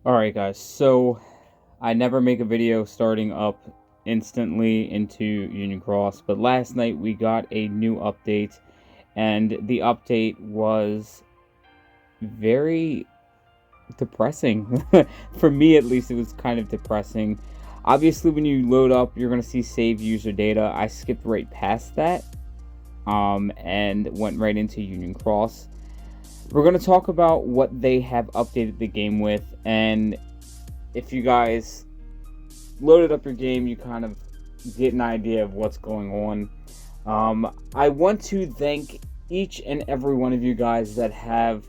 Alright guys, so I never make a video starting up instantly into Union Cross, but last night we got a new update, and the update was very depressing. For me at least, it was kind of depressing. Obviously when you load up, you're going to see save user data. I skipped right past that and went right into Union Cross. We're going to talk about what they have updated the game with, and if you guys loaded up your game, you kind of get an idea of what's going on. I want to thank each and every one of you guys that have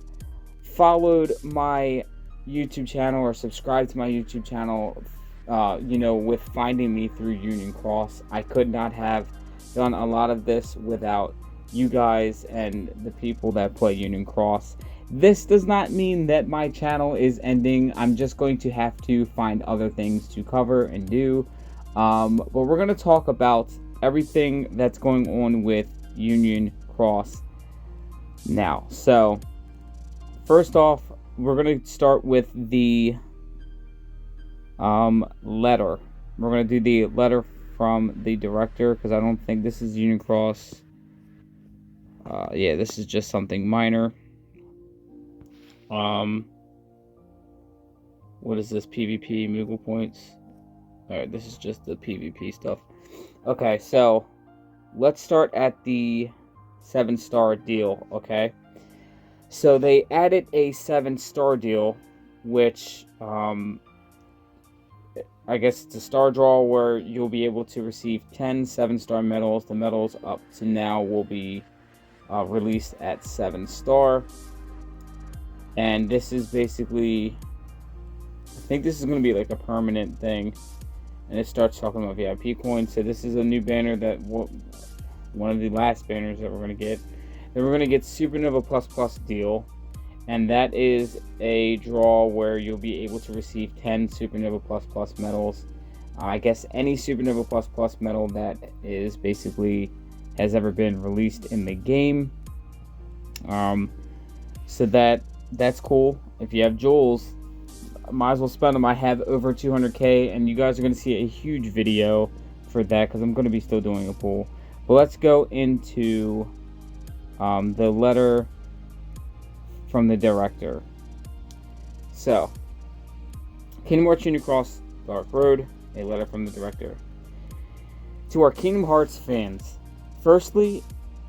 followed my YouTube channel or subscribed to my YouTube channel, with finding me through Union Cross. I could not have done a lot of this without you guys and the people that play Union Cross. This does not mean that my channel is ending. I'm just going to have to find other things to cover and do. But we're going to talk about everything that's going on with Union Cross now. So, first off, we're going to start with the letter. We're going to do the letter from the director, because I don't think this is Union Cross. Yeah, this is just something minor. What is this? PvP, Moogle points. Alright, this is just the PvP stuff. Okay, so let's start at the 7-star deal, okay? So they added a 7-star deal, which, I guess it's a star draw where you'll be able to receive 10 7-star medals. The medals up to now will be released at 7-star. And this is basically, I think this is going to be like a permanent thing. And it starts talking about VIP coins. So this is a new banner that one of the last banners that we're going to get. Then we're going to get Supernova Plus deal. And that is a draw where you'll be able to receive 10 Supernova Plus medals. I guess any Supernova Plus medal that is basically has ever been released in the game. So that's cool. If you have jewels, might as well spend them. I have over 200k, and you guys are going to see a huge video for that because I'm going to be still doing a pool. But let's go into the letter from the director. So, Kingdom Hearts Union Cross Dark Road, a letter from the director. To our Kingdom Hearts fans, firstly,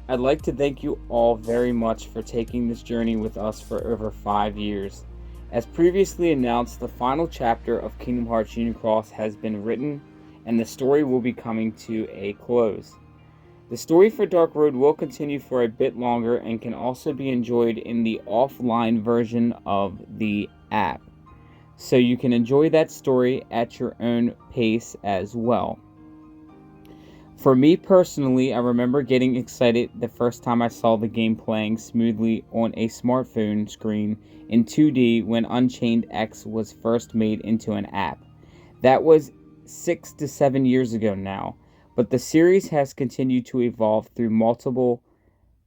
I'd like to thank you all very much for taking this journey with us for over 5 years. As previously announced, the final chapter of Kingdom Hearts Union Cross has been written, and the story will be coming to a close. The story for Dark Road will continue for a bit longer and can also be enjoyed in the offline version of the app. So you can enjoy that story at your own pace as well. For me personally, I remember getting excited the first time I saw the game playing smoothly on a smartphone screen in 2D when Unchained X was first made into an app. That was 6 to 7 years ago now, but the series has continued to evolve through multiple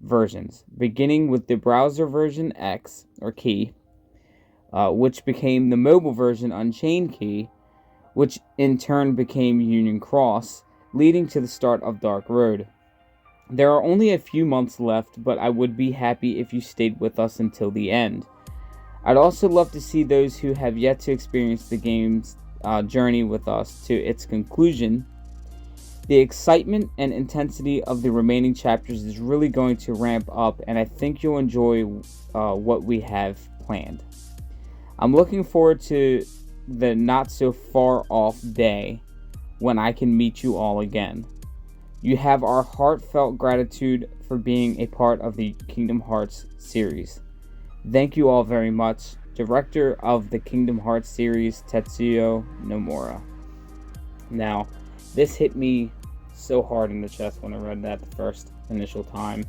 versions, beginning with the browser version X, or Key, which became the mobile version Unchained Key, which in turn became Union Cross, leading to the start of Dark Road. There are only a few months left, but I would be happy if you stayed with us until the end. I'd also love to see those who have yet to experience the game's journey with us to its conclusion. The excitement and intensity of the remaining chapters is really going to ramp up, and I think you'll enjoy what we have planned. I'm looking forward to the not so far off day when I can meet you all again. You have our heartfelt gratitude for being a part of the Kingdom Hearts series. Thank you all very much. Director of the Kingdom Hearts series, Tetsuya Nomura. Now, this hit me so hard in the chest when I read that the first initial time.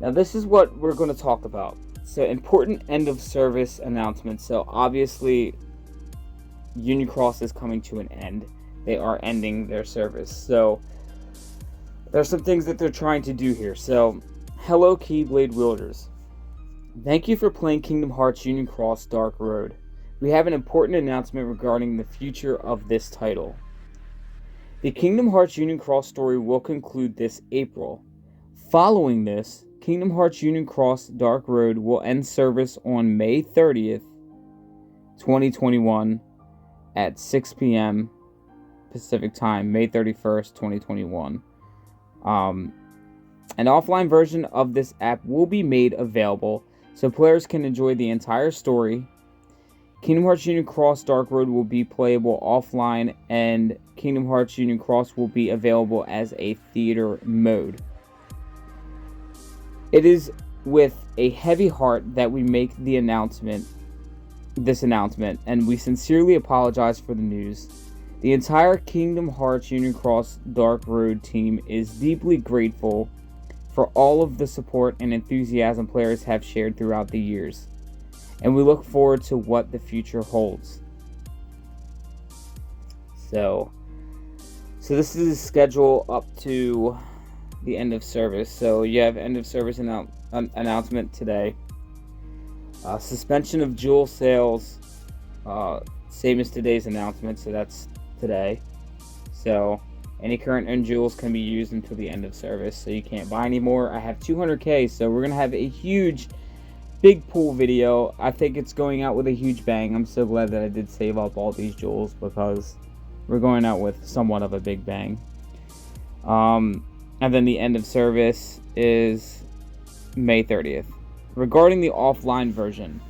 Now, this is what we're going to talk about. So, important end of service announcement. So, obviously, Union Cross is coming to an end. They are ending their service. So, there's some things that they're trying to do here. So, hello Keyblade wielders. Thank you for playing Kingdom Hearts Union Cross Dark Road. we have an important announcement regarding the future of this title. The Kingdom Hearts Union Cross story will conclude this April. Following this, Kingdom Hearts Union Cross Dark Road will end service on May 30th, 2021 at 6 p.m. Pacific Time, May 31st, 2021. An offline version of this app will be made available so players can enjoy the entire story. Kingdom Hearts Union Cross Dark Road will be playable offline, and Kingdom Hearts Union Cross will be available as a theater mode. It is with a heavy heart that we make this announcement, and we sincerely apologize for the news. The entire Kingdom Hearts Union Cross Dark Road team is deeply grateful for all of the support and enthusiasm players have shared throughout the years, and we look forward to what the future holds. So this is the schedule up to the end of service. So you have end of service announcement today. Suspension of jewel sales, same as today's announcement, so that's today. So any current owned jewels can be used until the end of service, so you can't buy anymore. I have 200k, so we're gonna have a huge big pool video. I think it's going out with a huge bang. I'm so glad that I did save up all these jewels, because we're going out with somewhat of a big bang. And then the end of service is May 30th. Regarding the offline version,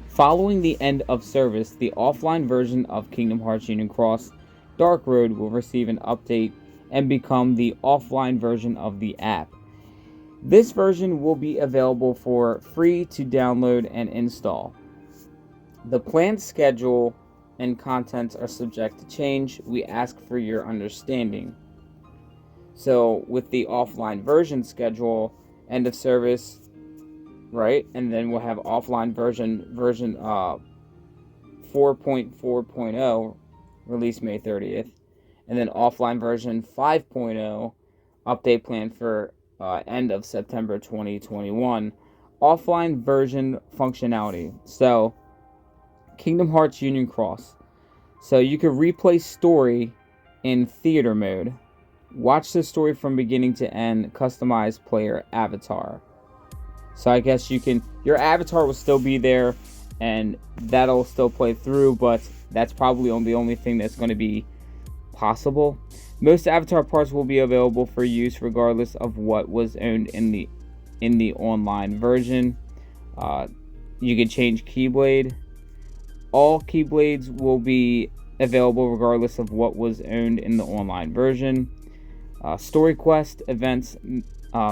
following the end of service, the offline version of Kingdom Hearts Union Cross Dark Road will receive an update and become the offline version of the app. This version will be available for free to download and install. The planned schedule and contents are subject to change. We ask for your understanding. So with the offline version schedule, end of service, right? And then we'll have offline version 4.4.0 release May 30th. And then offline version 5.0 update plan for end of September 2021. Offline version functionality. So Kingdom Hearts Union Cross. So you can replay story in theater mode. Watch the story from beginning to end. Customize player avatar. So I guess your avatar will still be there, and that'll still play through, but that's probably the only thing that's going to be possible. Most avatar parts will be available for use regardless of what was owned in the online version. You can change Keyblade. All Keyblades will be available regardless of what was owned in the online version. Story quest, events,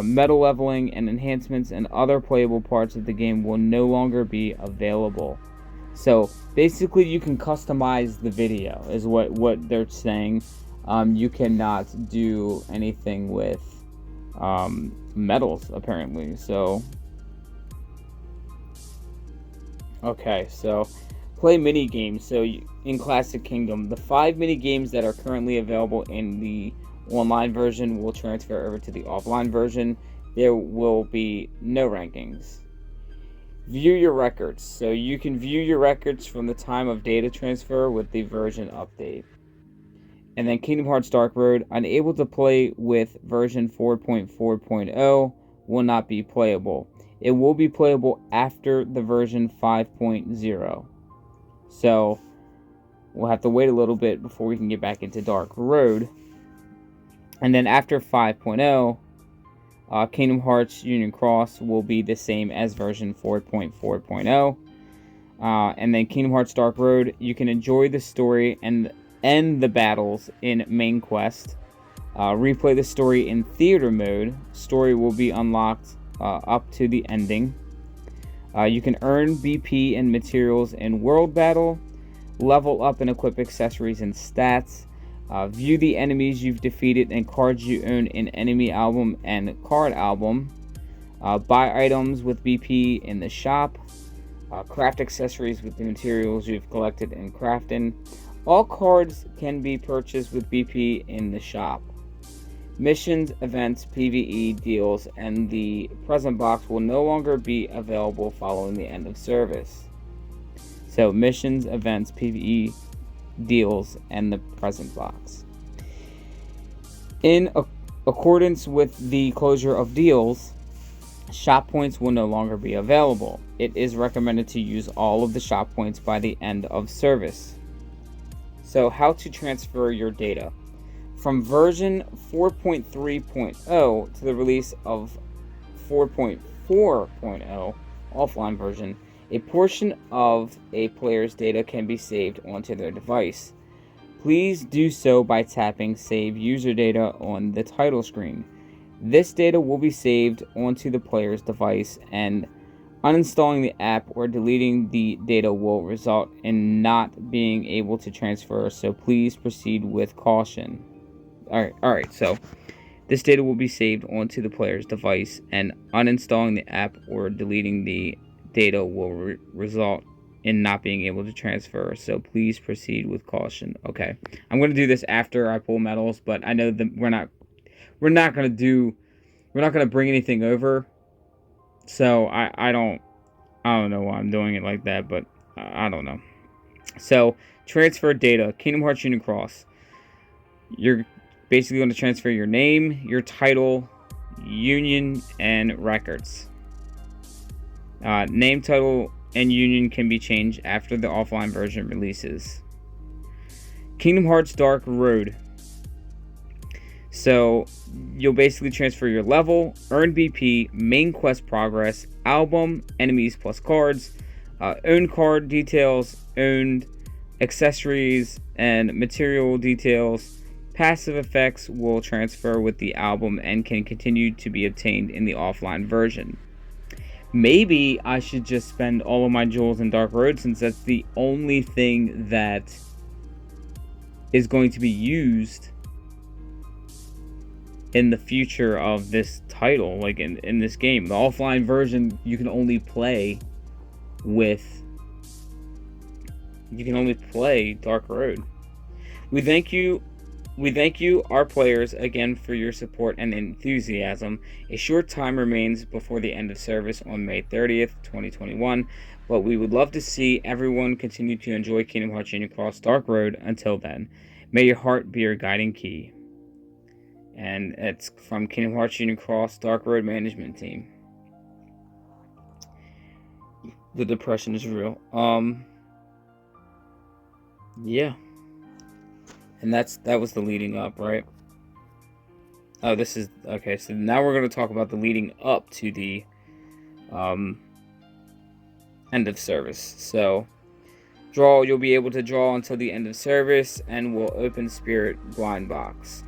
medal leveling, and enhancements and other playable parts of the game will no longer be available. So basically you can customize the video is what they're saying. You cannot do anything with medals apparently. So okay, so play mini games. So in Classic Kingdom, the 5 mini games that are currently available in the online version will transfer over to the offline version. There will be no rankings. View your records. So you can view your records from the time of data transfer with the version update. And then Kingdom Hearts Dark Road, unable to play with version 4.4.0 will not be playable. It will be playable after the version 5.0. So we'll have to wait a little bit before we can get back into Dark Road. And then after 5.0, Kingdom Hearts Union Cross will be the same as version 4.4.0. And then Kingdom Hearts Dark Road, you can enjoy the story and end the battles in main quest. Replay the story in theater mode. Story will be unlocked up to the ending. You can earn BP and materials in world battle. Level up and equip accessories and stats. View the enemies you've defeated and cards you own in enemy album and card album. Buy items with BP in the shop. Craft accessories with the materials you've collected in crafting. All cards can be purchased with BP in the shop. Missions, events, PvE, deals, and the present box will no longer be available following the end of service. So missions, events, PvE, deals, and the present box. In accordance with the closure of deals, shop points will no longer be available. It is recommended to use all of the shop points by the end of service. So how to transfer your data. From version 4.3.0 to the release of 4.4.0 offline version, a portion of a player's data can be saved onto their device. Please do so by tapping Save User Data on the title screen. This data will be saved onto the player's device, and uninstalling the app or deleting the data will result in not being able to transfer, so please proceed with caution. Alright, so this data will be saved onto the player's device, and uninstalling the app or deleting the data will result in not being able to transfer, so please proceed with caution. Okay, I'm going to do this after I pull medals, but I know that we're not going to bring anything over, so I don't know why I'm doing it like that, but I don't know. So transfer data, Kingdom Hearts Unicross. You're basically going to transfer your name, your title, union, and records. Name, title, and union can be changed after the offline version releases. Kingdom Hearts Dark Road. So you'll basically transfer your level, earned BP, main quest progress, album, enemies plus cards, owned card details, owned accessories, and material details. Passive effects will transfer with the album and can continue to be obtained in the offline version. Maybe I should just spend all of my jewels in Dark Road, since that's the only thing that is going to be used in the future of this title, like in this game. The offline version, you can only play Dark Road. We thank you, our players, again for your support and enthusiasm. A short time remains before the end of service on May 30th, 2021, but we would love to see everyone continue to enjoy Kingdom Hearts Unicross Dark Road. Until then, may your heart be your guiding key. And it's from Kingdom Hearts Unicross Dark Road Management Team. The depression is real. Yeah. And that was the leading up, right? Oh, this is... Okay, so now we're going to talk about the leading up to the end of service. So, you'll be able to draw until the end of service, and we'll open Spirit Blind Box.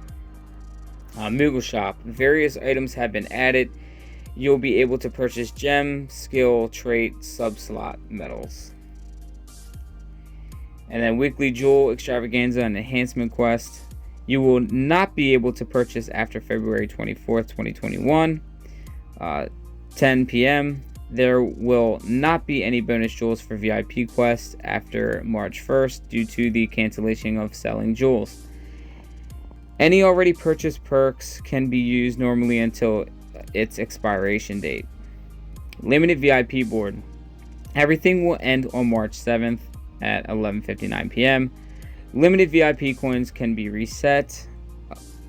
Moogle Shop. Various items have been added. You'll be able to purchase gem, skill, trait, sub-slot medals. And then Weekly Jewel Extravaganza and Enhancement Quest. You will not be able to purchase after February 24th, 2021, 10 p.m. There will not be any bonus jewels for VIP quests after March 1st due to the cancellation of selling jewels. Any already purchased perks can be used normally until its expiration date. Limited VIP board. Everything will end on March 7th at 11:59 p.m. Limited VIP coins can be reset.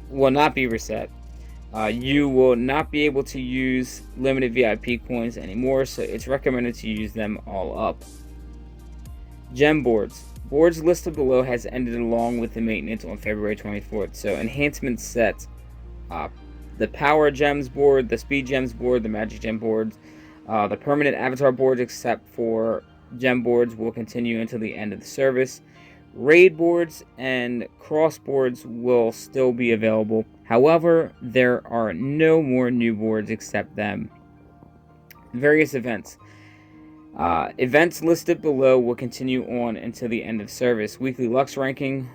Will not be reset. You will not be able to use limited VIP coins anymore, so it's recommended to use them all up. Gem boards. Boards listed below has ended along with the maintenance on February 24th. So enhancements set. The Power Gems board, the Speed Gems board, the Magic Gem boards, the permanent avatar boards except for gem boards will continue until the end of the service. Raid boards and cross boards will still be available. However, there are no more new boards except them. Various events. Events listed below will continue on until the end of service. Weekly Lux ranking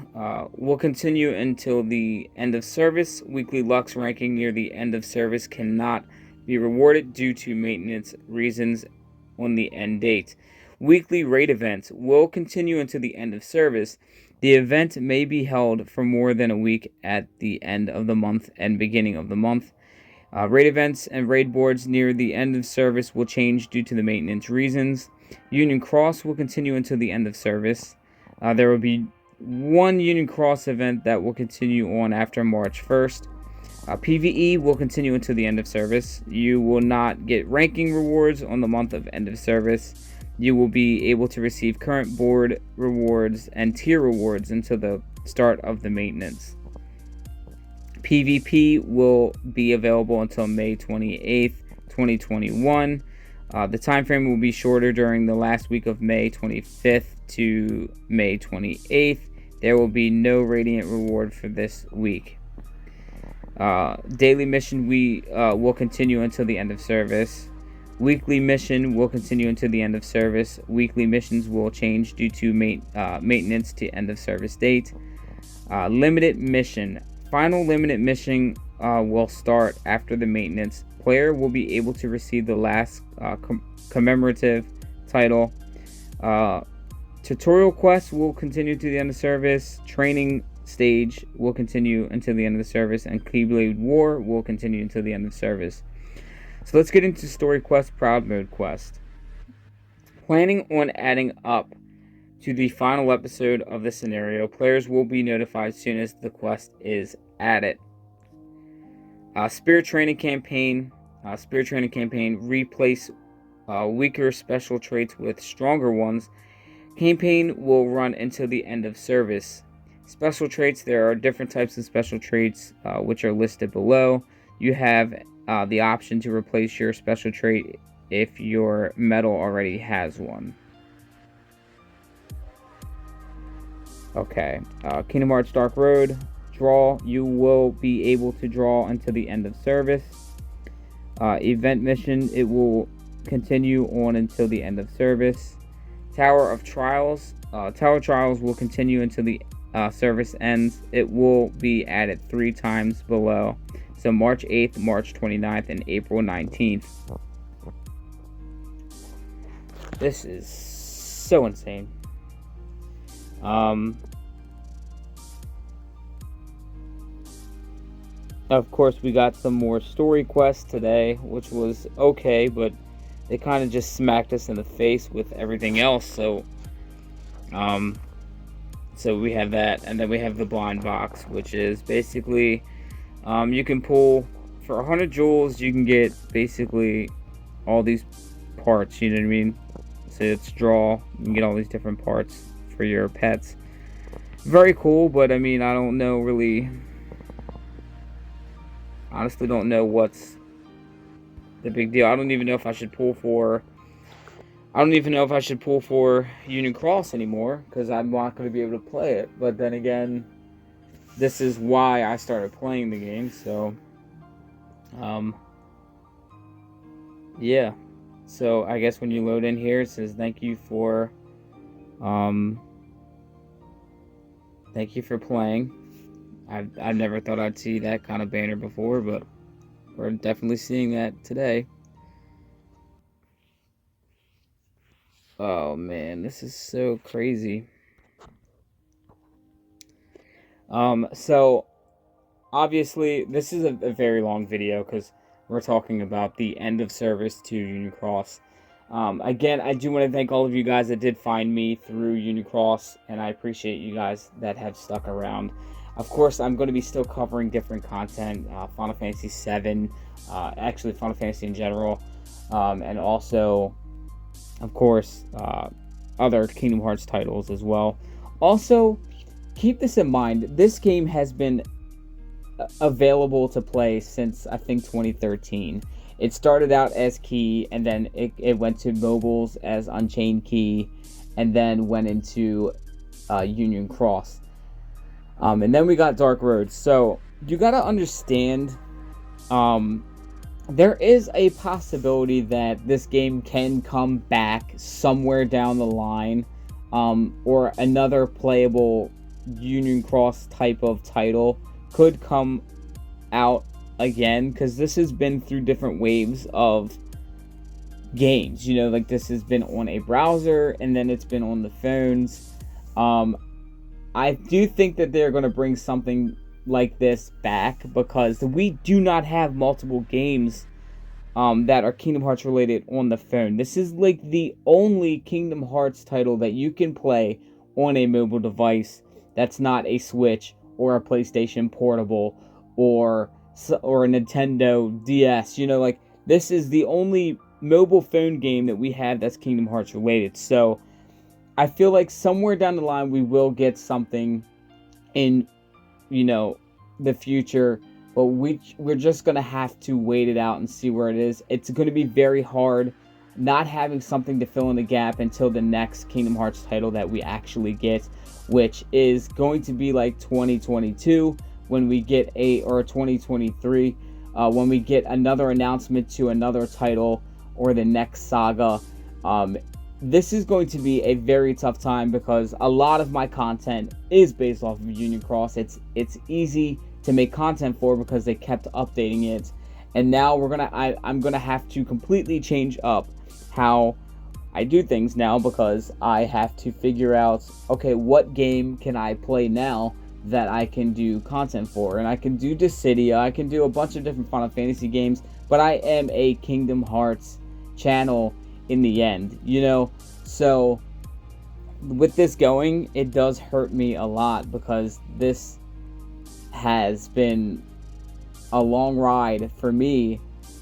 will continue until the end of service. Weekly Lux ranking near the end of service cannot be rewarded due to maintenance reasons on the end date. Weekly raid events will continue until the end of service. The event may be held for more than a week at the end of the month and beginning of the month. Raid events and raid boards near the end of service will change due to the maintenance reasons. Union Cross will continue until the end of service. There will be one Union Cross event that will continue on after March 1st. PvE will continue until the end of service. You will not get ranking rewards on the month of end of service. You will be able to receive current board rewards and tier rewards until the start of the maintenance. PvP will be available until May 28th, 2021. The time frame will be shorter during the last week of May 25th to May 28th. There will be no Radiant reward for this week. Daily mission will continue until the end of service. Weekly mission will continue until the end of service. Weekly missions will change due to maintenance to end of service date. Limited mission. Final limited mission will start after the maintenance. Player will be able to receive the last commemorative title. Tutorial quests will continue to the end of service. Training stage will continue until the end of the service, and Keyblade War will continue until the end of service. So let's get into story quest, proud mode quest. Planning on adding up to the final episode of the scenario, players will be notified as soon as the quest is added. Spirit training campaign. Replace weaker special traits with stronger ones. Campaign will run until the end of service. Special traits. There are different types of special traits which are listed below. You have the option to replace your special trait if your medal already has one. Okay. Kingdom Hearts Dark Road. Draw. You will be able to draw until the end of service. Event mission. It will continue on until the end of service. Tower of Trials. Tower Trials will continue until the service ends. It will be added 3 times below. So March 8th, March 29th, and April 19th. This is so insane. Of course, we got some more story quests today, which was okay, but they kind of just smacked us in the face with everything else. So we have that, and then we have the blind box, which is basically you can pull for 100 jewels. You can get basically all these parts. You know what I mean? So it's draw. You can get all these different parts for your pets. Very cool, but I mean, I don't know really. Honestly, don't know what's the big deal. I don't even know if I should pull for. I don't even know if I should pull for Union Cross anymore, because I'm not going to be able to play it. But then again, this is why I started playing the game. So, yeah. So I guess when you load in here, it says thank you for playing. I've never thought I'd see that kind of banner before, but we're definitely seeing that today. Oh man, this is so crazy. So obviously this is a very long video because we're talking about the end of service to Union Cross. Again, I do want to thank all of you guys that did find me through Union Cross, and I appreciate you guys that have stuck around. Of course, I'm going to be still covering different content, Final Fantasy VII, actually Final Fantasy in general, and also, of course, other Kingdom Hearts titles as well. Also, keep this in mind, this game has been available to play since, I think, 2013. It started out as Key, and then it went to mobiles as Unchained Key, and then went into Union Cross. And then we got Dark Road. So you gotta understand, there is a possibility that this game can come back somewhere down the line, or another playable Union Cross type of title could come out again, because this has been through different waves of games. You know, like this has been on a browser, and then it's been on the phones. I do think that they're going to bring something like this back, because we do not have multiple games that are Kingdom Hearts related on the phone. This is like the only Kingdom Hearts title that you can play on a mobile device that's not a Switch or a PlayStation Portable or a Nintendo DS. You know, like, this is the only mobile phone game that we have that's Kingdom Hearts related. So I feel like somewhere down the line we will get something in, you know, the future, but we're just gonna have to wait it out and see where it is. It's gonna be very hard not having something to fill in the gap until the next Kingdom Hearts title that we actually get, which is going to be like 2022 when we get or 2023 when we get another announcement to another title or the next saga. This is going to be a very tough time because a lot of my content is based off of Union Cross. It's easy to make content for because they kept updating it, and now I'm gonna have to completely change up how I do things now, because I have to figure out, okay, what game can I play now that I can do content for. And I can do Dissidia, I can do a bunch of different Final Fantasy games, but I am a Kingdom Hearts channel in the end, you know. So with this going, it does hurt me a lot, because this has been a long ride for me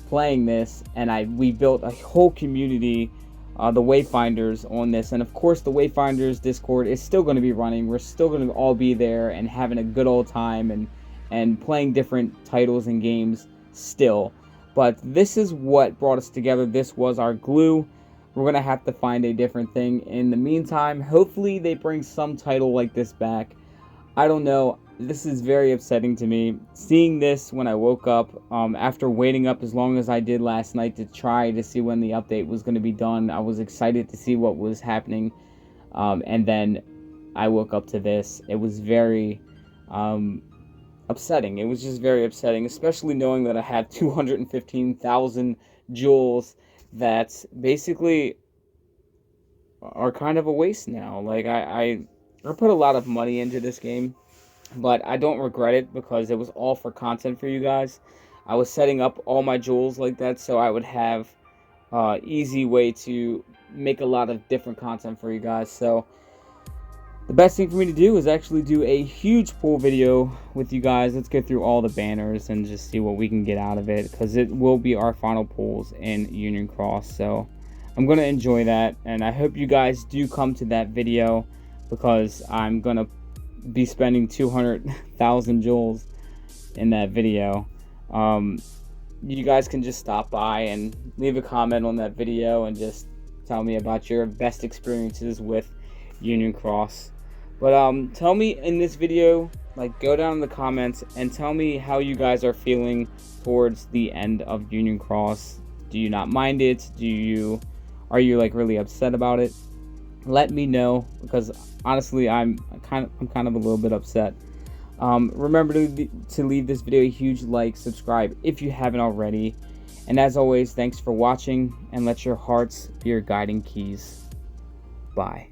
playing this, and we built a whole community, the WayFinders, on this. And of course the WayFinders Discord is still going to be running. We're still going to all be there and having a good old time and playing different titles and games still. But this is what brought us together. This was our glue. We're going to have to find a different thing in the meantime. Hopefully they bring some title like this back. I don't know. This is very upsetting to me. Seeing this when I woke up, after waiting up as long as I did last night to try to see when the update was going to be done. I was excited to see what was happening. And then I woke up to this. It was very upsetting. It was just very upsetting, especially knowing that I have 215,000 jewels that basically are kind of a waste now. Like, I put a lot of money into this game, but I don't regret it because it was all for content for you guys. I was setting up all my jewels like that so I would have easy way to make a lot of different content for you guys. So the best thing for me to do is actually do a huge pool video with you guys. Let's go through all the banners and just see what we can get out of it, because it will be our final pools in Union Cross. So I'm going to enjoy that, and I hope you guys do come to that video, because I'm going to be spending 200,000 jewels in that video. You guys can just stop by and leave a comment on that video and just tell me about your best experiences with Union Cross. But tell me in this video, like, go down in the comments and tell me how you guys are feeling towards the end of Union Cross. Do you not mind it? Are you like really upset about it? Let me know, because honestly I'm kind of a little bit upset. Remember to leave this video a huge like, subscribe if you haven't already, and as always, thanks for watching, and let your hearts be your guiding keys. Bye.